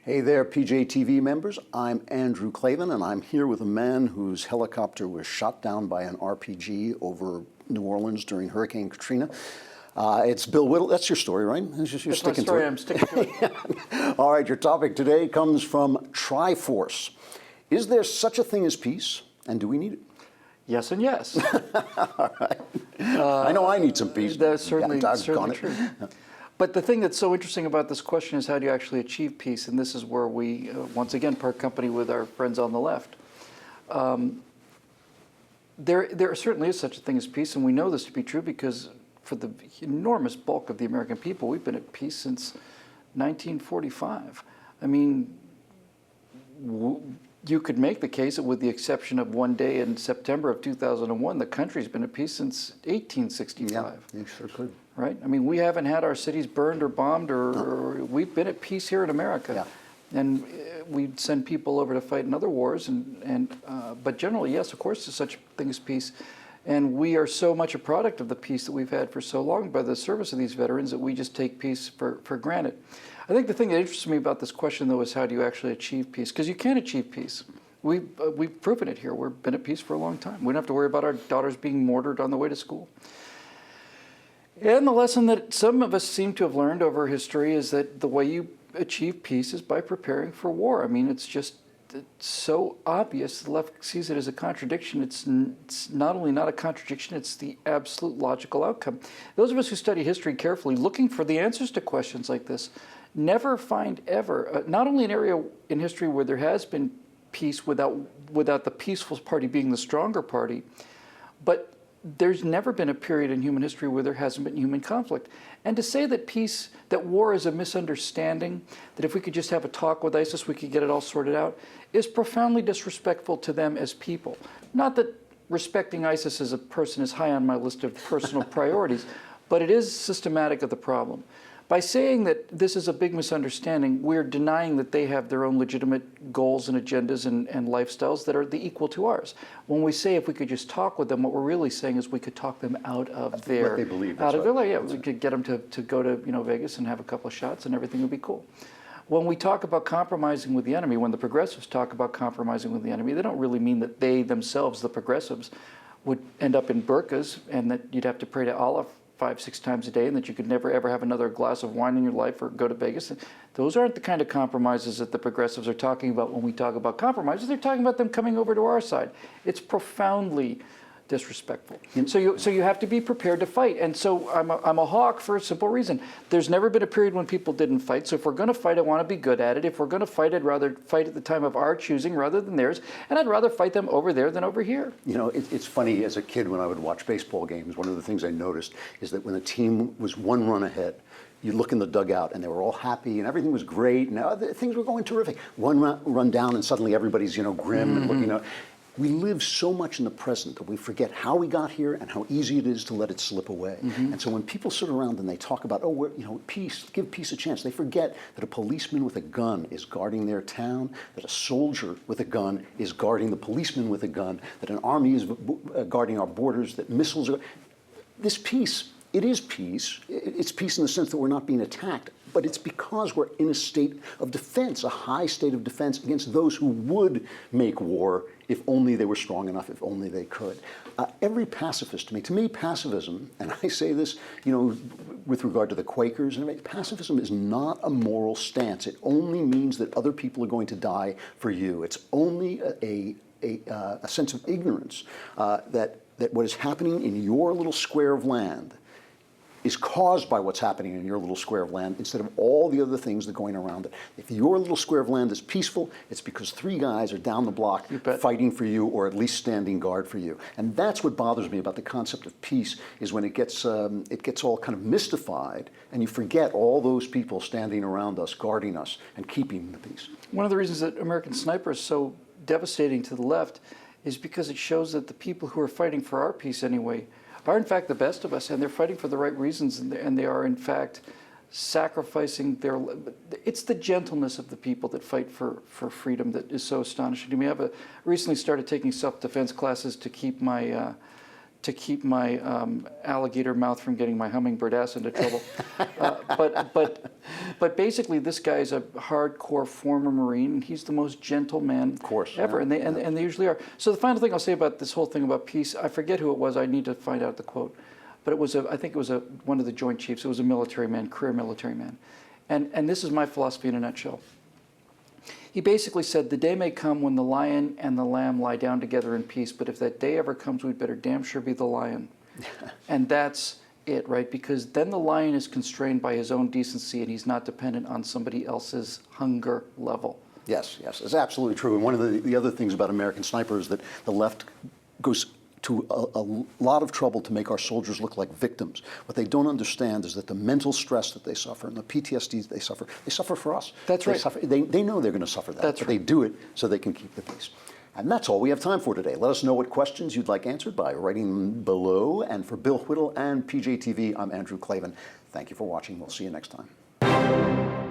Hey there, PJTV members. I'm Andrew Klavan, and I'm here with a man whose helicopter was shot down by an RPG over New Orleans during Hurricane Katrina. It's Bill Whittle. That's your story, right? That's my story. I'm sticking to it. All right, your topic today comes from Triforce. Is there such a thing as peace, and do we need it? Yes and yes. All right. I know I need some peace. That's certainly true. But the thing that's so interesting about this question is how do you actually achieve peace? And this is where we, once again, part company with our friends on the left. There certainly is such a thing as peace, and we know this to be true because for the enormous bulk of the American people, we've been at peace since 1945. I mean, you could make the case that with the exception of one day in September of 2001, the country's been at peace since 1865. Yeah, you sure could. Right? I mean, we haven't had our cities burned or bombed, or we've been at peace here in America. Yeah. And we send people over to fight in other wars, but generally, yes, of course, there's such a thing as peace. And we are so much a product of the peace that we've had for so long by the service of these veterans that we just take peace for granted. I think the thing that interests me about this question, though, is how do you actually achieve peace? Because you can achieve peace. We've proven it here. We've been at peace for a long time. We don't have to worry about our daughters being mortared on the way to school. And the lesson that some of us seem to have learned over history is that the way you achieve peace is by preparing for war. I mean, it's so obvious. The left sees it as a contradiction. It's not only not a contradiction, it's the absolute logical outcome. Those of us who study history carefully, looking for the answers to questions like this, never find ever, not only an area in history where there has been peace without the peaceful party being the stronger party, but there's never been a period in human history where there hasn't been human conflict. And to say that that war is a misunderstanding, that if we could just have a talk with ISIS, we could get it all sorted out, is profoundly disrespectful to them as people. Not that respecting ISIS as a person is high on my list of personal priorities, but it is systematic of the problem. By saying that this is a big misunderstanding, we're denying that they have their own legitimate goals and agendas and lifestyles that are equal to ours. When we say if we could just talk with them, what we're really saying is we could talk them out of their... What they believe. Out of their life, yeah. We could get them to go to Vegas and have a couple of shots and everything would be cool. When we talk about compromising with the enemy, when the progressives talk about compromising with the enemy, they don't really mean that they themselves, the progressives, would end up in burqas and that you'd have to pray to Allah 5-6 times a day and that you could never ever have another glass of wine in your life or go to Vegas. Those aren't the kind of compromises that the progressives are talking about when we talk about compromises. They're talking about them coming over to our side. It's profoundly disrespectful. So you have to be prepared to fight. And so I'm a hawk for a simple reason. There's never been a period when people didn't fight. So if we're going to fight, I want to be good at it. If we're going to fight, I'd rather fight at the time of our choosing rather than theirs. And I'd rather fight them over there than over here. You know, it's funny, as a kid when I would watch baseball games, one of the things I noticed is that when a team was one run ahead, you look in the dugout and they were all happy and everything was great and things were going terrific. One run down and suddenly everybody's, grim and looking, We live so much in the present that we forget how we got here and how easy it is to let it slip away. And so when people sit around and they talk about, peace, give peace a chance, they forget that a policeman with a gun is guarding their town, that a soldier with a gun is guarding the policeman with a gun, that an army is guarding our borders, that missiles are... This peace, it is peace. It's peace in the sense that we're not being attacked, but it's because we're in a state of defense, a high state of defense against those who would make war if only they were strong enough, if only they could. Every pacifist, to me, pacifism, and I say this, with regard to the Quakers, pacifism is not a moral stance. It only means that other people are going to die for you. It's only a sense of ignorance that what is happening in your little square of land is caused by what's happening in your little square of land instead of all the other things that are going around it. If your little square of land is peaceful, it's because 3 guys are down the block fighting for you or at least standing guard for you. And that's what bothers me about the concept of peace, is when it gets all kind of mystified and you forget all those people standing around us, guarding us and keeping the peace. One of the reasons that American Sniper is so devastating to the left is because it shows that the people who are fighting for our peace anyway are in fact the best of us, and they're fighting for the right reasons, and they are in fact sacrificing their... It's the gentleness of the people that fight for freedom that is so astonishing to me. I've recently started taking self-defense classes to keep my to keep my alligator mouth from getting my hummingbird ass into trouble. But basically, this guy's a hardcore former Marine, and he's the most gentle man Of course, ever, yeah, and they usually are. So the final thing I'll say about this whole thing about peace, I forget who it was. I need to find out the quote, but it was I think it was one of the Joint Chiefs. It was a military man, career military man, and this is my philosophy in a nutshell. He basically said, the day may come when the lion and the lamb lie down together in peace, but if that day ever comes, we'd better damn sure be the lion. And that's it, right? Because then the lion is constrained by his own decency and he's not dependent on somebody else's hunger level. Yes, yes, it's absolutely true. And one of the other things about American Sniper is that the left goes to a lot of trouble to make our soldiers look like victims. What they don't understand is that the mental stress that they suffer and the PTSD they suffer for us. That's right. They know they're going to suffer that, That's but right. they do it so they can keep the peace. And that's all we have time for today. Let us know what questions you'd like answered by writing them below. And for Bill Whittle and PJTV, I'm Andrew Klavan. Thank you for watching. We'll see you next time.